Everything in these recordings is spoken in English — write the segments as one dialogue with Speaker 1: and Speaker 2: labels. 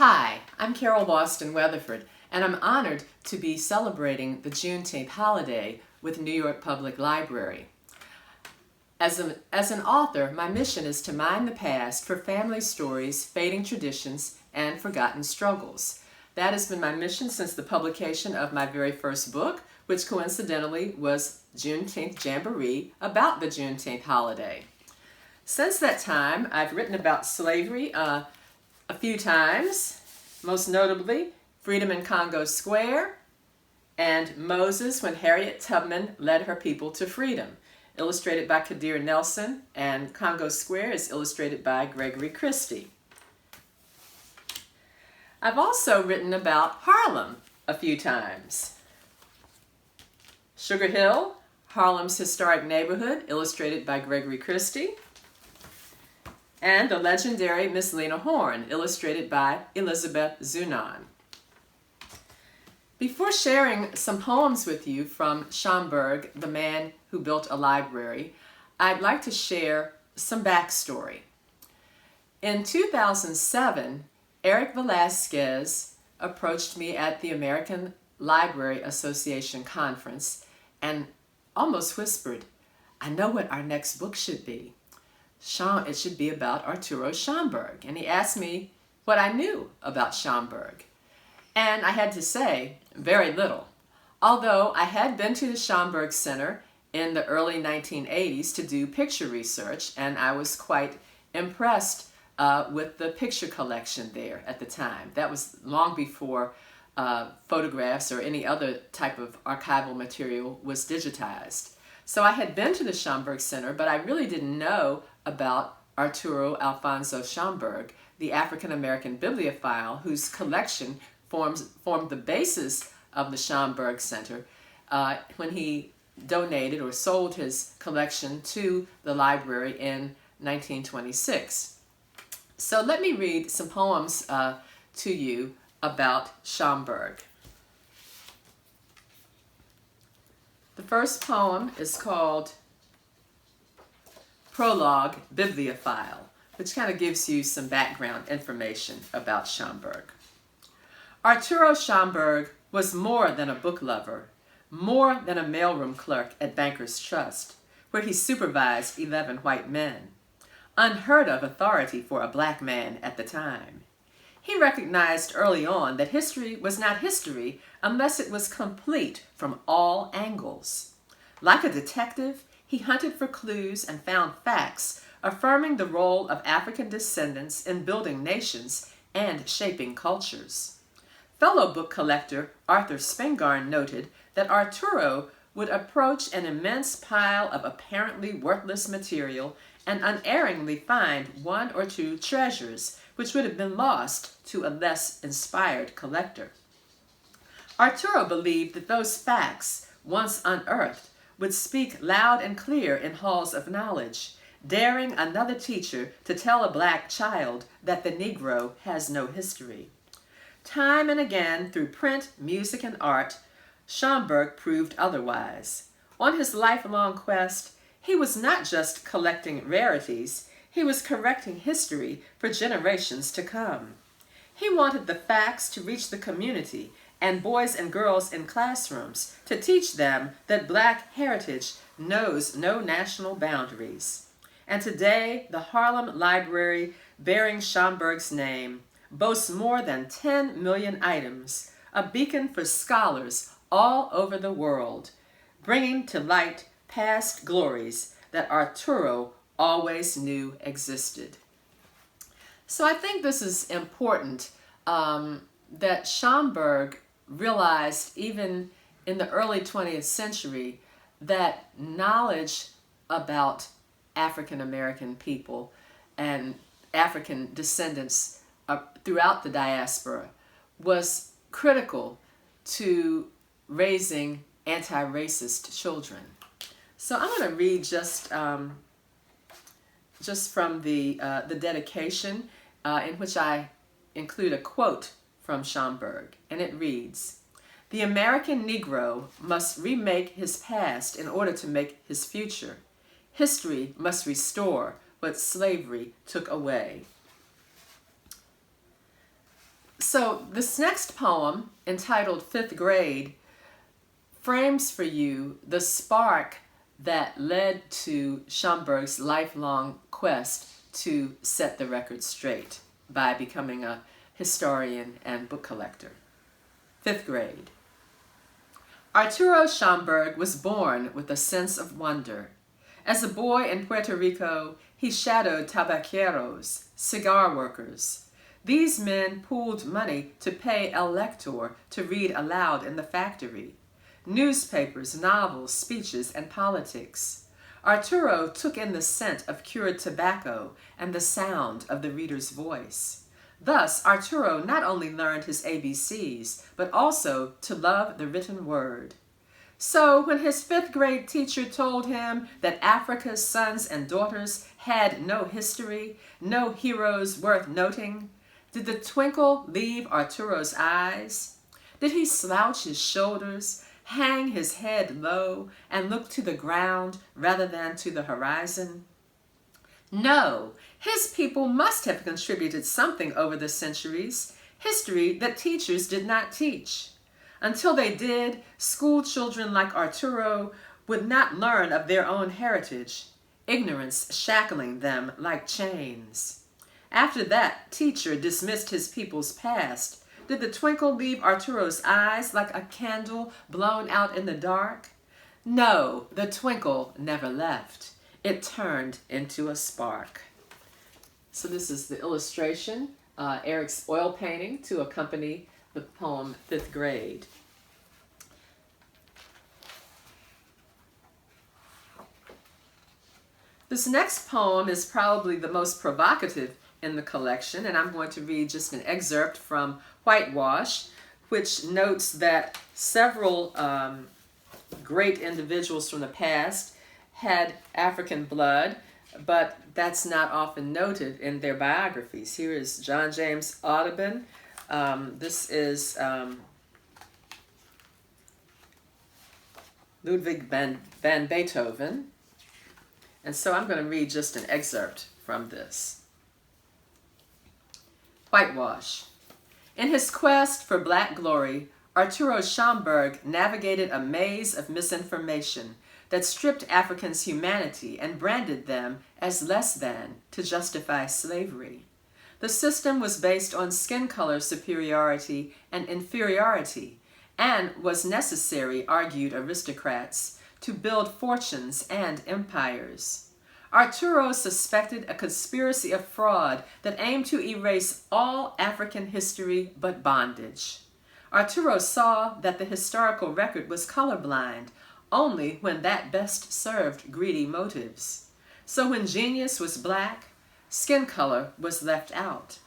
Speaker 1: Hi, I'm Carole Boston Weatherford, and I'm honored to be celebrating the Juneteenth holiday with New York Public Library. As an author, my mission is to mine the past for family stories, fading traditions, and forgotten struggles. That has been my mission since the publication of my very first book, which coincidentally was Juneteenth Jamboree about the Juneteenth holiday. Since that time, I've written about slavery a few times, most notably Freedom in Congo Square and Moses when Harriet Tubman led her people to freedom, illustrated by Kadir Nelson, and Congo Square is illustrated by Gregory Christie. I've also written about Harlem a few times. Sugar Hill, Harlem's historic neighborhood, illustrated by Gregory Christie, and the legendary Miss Lena Horne, illustrated by Elizabeth Zunon. Before sharing some poems with you from Schomburg, the man who built a library, I'd like to share some backstory. In 2007, Eric Velasquez approached me at the American Library Association conference and almost whispered, "I know what our next book should be. It should be about Arturo Schomburg." And he asked me what I knew about Schomburg. And I had to say, very little. Although I had been to the Schomburg Center in the early 1980s to do picture research, and I was quite impressed with the picture collection there at the time. That was long before photographs or any other type of archival material was digitized. So I had been to the Schomburg Center, but I really didn't know about Arturo Alfonso Schomburg, the African-American bibliophile whose collection formed the basis of the Schomburg Center when he donated or sold his collection to the library in 1926. So let me read some poems to you about Schomburg. The first poem is called PrologueBibliophile, which kind of gives you some background information about Schomburg. Arturo Schomburg was more than a book lover, more than a mailroom clerk at Bankers Trust, where he supervised 11 white men. Unheard of authority for a black man at the time. He recognized early on that history was not history unless it was complete from all angles. Like a detective, he hunted for clues and found facts, affirming the role of African descendants in building nations and shaping cultures. Fellow book collector Arthur Spingarn noted that Arturo would approach an immense pile of apparently worthless material and unerringly find one or two treasures which would have been lost to a less inspired collector. Arturo believed that those facts, once unearthed, would speak loud and clear in halls of knowledge, daring another teacher to tell a black child that the Negro has no history. Time and again, through print, music, and art, Schomburg proved otherwise. On his lifelong quest, he was not just collecting rarities, he was correcting history for generations to come. He wanted the facts to reach the community and boys and girls in classrooms to teach them that black heritage knows no national boundaries. And today, the Harlem Library, bearing Schomburg's name, boasts more than 10 million items, a beacon for scholars all over the world, bringing to light past glories that Arturo always knew existed. So I think this is important that Schomburg realized even in the early 20th century that knowledge about African American people and African descendants throughout the diaspora was critical to raising anti-racist children. So I'm going to read just from the dedication in which I include a quote from Schomburg, and it reads, "The American Negro must remake his past in order to make his future. History must restore what slavery took away." So this next poem, entitled Fifth Grade, frames for you the spark that led to Schomburg's lifelong quest to set the record straight by becoming a historian and book collector. Fifth grade. Arturo Schomburg was born with a sense of wonder. As a boy in Puerto Rico, he shadowed tabaqueros, cigar workers. These men pooled money to pay el lector to read aloud in the factory. Newspapers, novels, speeches, and politics. Arturo took in the scent of cured tobacco and the sound of the reader's voice. Thus, Arturo not only learned his ABCs, but also to love the written word. So when his fifth grade teacher told him that Africa's sons and daughters had no history, no heroes worth noting, did the twinkle leave Arturo's eyes? Did he slouch his shoulders, hang his head low, and look to the ground rather than to the horizon? No, his people must have contributed something over the centuries, history that teachers did not teach. Until they did, school children like Arturo would not learn of their own heritage, ignorance shackling them like chains. After that teacher dismissed his people's past, did the twinkle leave Arturo's eyes like a candle blown out in the dark? No, the twinkle never left. It turned into a spark. So this is the illustration, Eric's oil painting to accompany the poem Fifth Grade. This next poem is probably the most provocative in the collection, and I'm going to read just an excerpt from Whitewash, which notes that several great individuals from the past had African blood, but that's not often noted in their biographies. Here is John James Audubon. This is Ludwig van Beethoven. And so I'm going to read just an excerpt from this. Whitewash. In his quest for black glory, Arturo Schomburg navigated a maze of misinformation that stripped Africans' humanity and branded them as less than to justify slavery. The system was based on skin color superiority and inferiority, and was necessary, argued aristocrats, to build fortunes and empires. Arturo suspected a conspiracy of fraud that aimed to erase all African history but bondage. Arturo saw that the historical record was colorblind only when that best served greedy motives. So when genius was black, skin color was left out.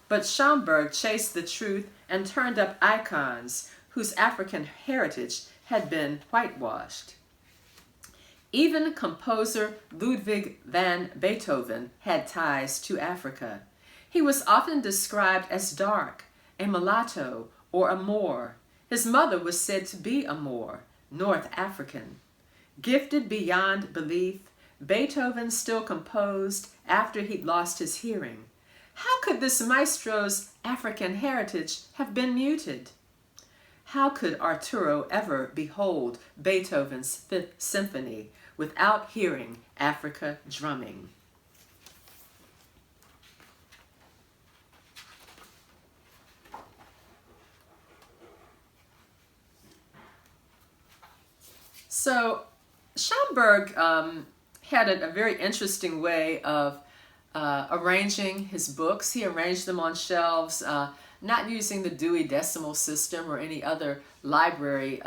Speaker 1: But Schomburg chased the truth and turned up icons whose African heritage had been whitewashed. Even composer Ludwig van Beethoven had ties to Africa. He was often described as dark, a mulatto, or a Moor. His mother was said to be a Moor, North African. Gifted beyond belief, Beethoven still composed after he'd lost his hearing. How could this maestro's African heritage have been muted? How could Arturo ever behold Beethoven's Fifth Symphony without hearing Africa drumming? So Schomburg had a very interesting way of arranging his books. He arranged them on shelves, not using the Dewey Decimal System or any other library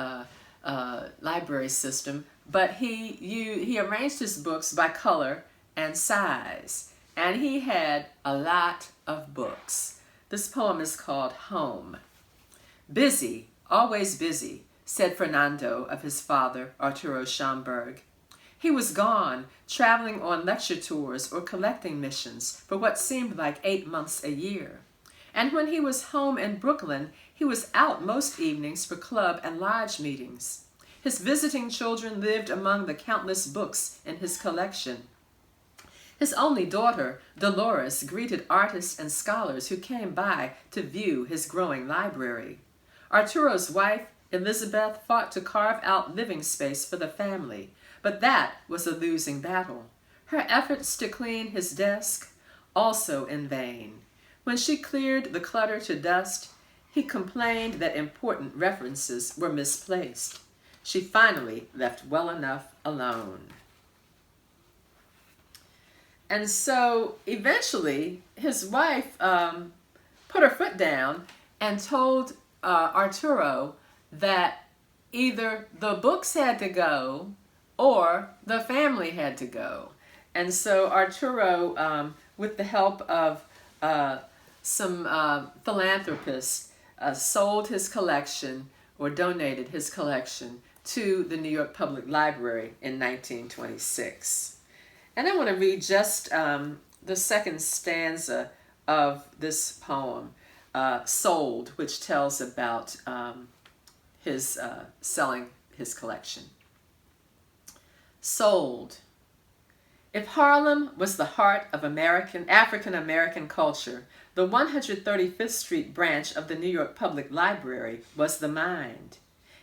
Speaker 1: system, but he arranged his books by color and size, and he had a lot of books. This poem is called Home. Busy, always busy, said Fernando of his father, Arturo Schomburg. He was gone, traveling on lecture tours or collecting missions for what seemed like 8 months a year. And when he was home in Brooklyn, he was out most evenings for club and lodge meetings. His visiting children lived among the countless books in his collection. His only daughter, Dolores, greeted artists and scholars who came by to view his growing library. Arturo's wife, Elizabeth, fought to carve out living space for the family, but that was a losing battle. Her efforts to clean his desk, also in vain. When she cleared the clutter to dust, he complained that important references were misplaced. She finally left well enough alone. And so eventually his wife put her foot down and told Arturo that either the books had to go or the family had to go. And so Arturo, with the help of some philanthropists, sold his collection or donated his collection to the New York Public Library in 1926. And I want to read just the second stanza of this poem, Sold, which tells about his selling his collection. Sold. If Harlem was the heart of African-American culture, the 135th Street branch of the New York Public Library was the mind.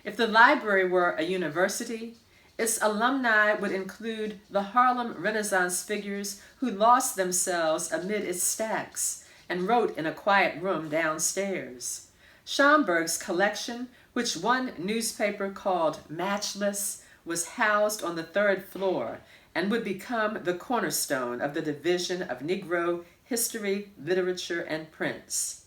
Speaker 1: If the library were a university, its alumni would include the Harlem Renaissance figures who lost themselves amid its stacks and wrote in a quiet room downstairs. Schomburg's collection, which one newspaper called Matchless, was housed on the third floor and would become the cornerstone of the division of Negro history, literature, and prints.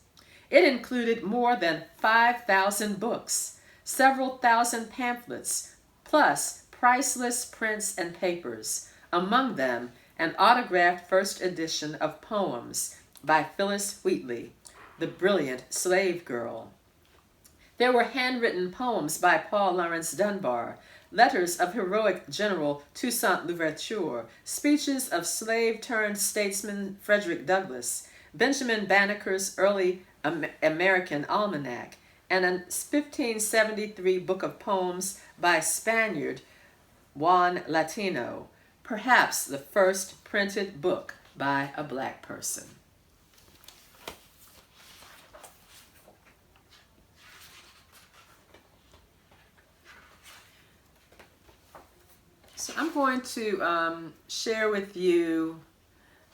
Speaker 1: It included more than 5,000 books, several thousand pamphlets, plus priceless prints and papers, among them an autographed first edition of poems by Phyllis Wheatley, the brilliant slave girl. There were handwritten poems by Paul Laurence Dunbar, letters of heroic General Toussaint Louverture, speeches of slave-turned-statesman Frederick Douglass, Benjamin Banneker's early American Almanac, and a 1573 book of poems by Spaniard Juan Latino, perhaps the first printed book by a black person. So I'm going to share with you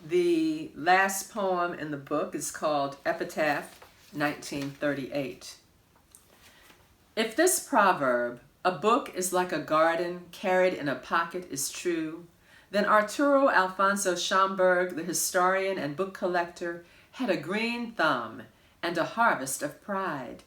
Speaker 1: the last poem in the book. It's called Epitaph, 1938. If this proverb, a book is like a garden carried in a pocket, is true, then Arturo Alfonso Schomburg, the historian and book collector, had a green thumb and a harvest of pride.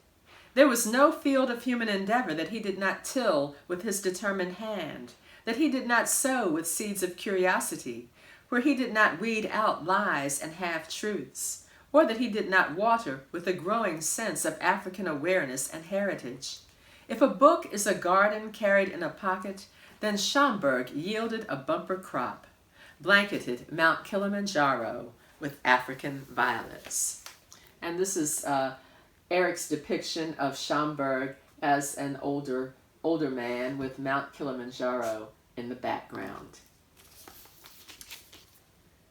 Speaker 1: There was no field of human endeavor that he did not till with his determined hand, that he did not sow with seeds of curiosity, where he did not weed out lies and half-truths, or that he did not water with a growing sense of African awareness and heritage. If a book is a garden carried in a pocket, then Schomburg yielded a bumper crop, blanketed Mount Kilimanjaro with African violets. And this is Eric's depiction of Schomburg as an older man with Mount Kilimanjaro in the background.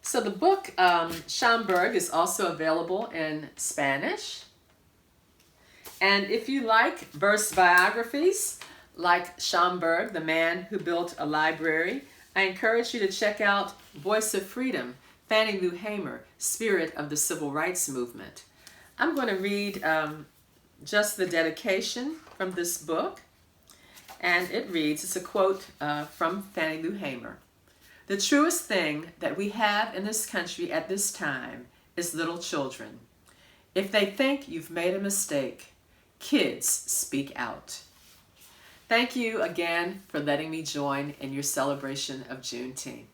Speaker 1: So the book Schomburg is also available in Spanish. And if you like verse biographies, like Schomburg, the man who built a library, I encourage you to check out Voice of Freedom, Fannie Lou Hamer, Spirit of the Civil Rights Movement. I'm going to read just the dedication from this book. And it reads, it's a quote from Fannie Lou Hamer. The truest thing that we have in this country at this time is little children. If they think you've made a mistake, kids speak out. Thank you again for letting me join in your celebration of Juneteenth.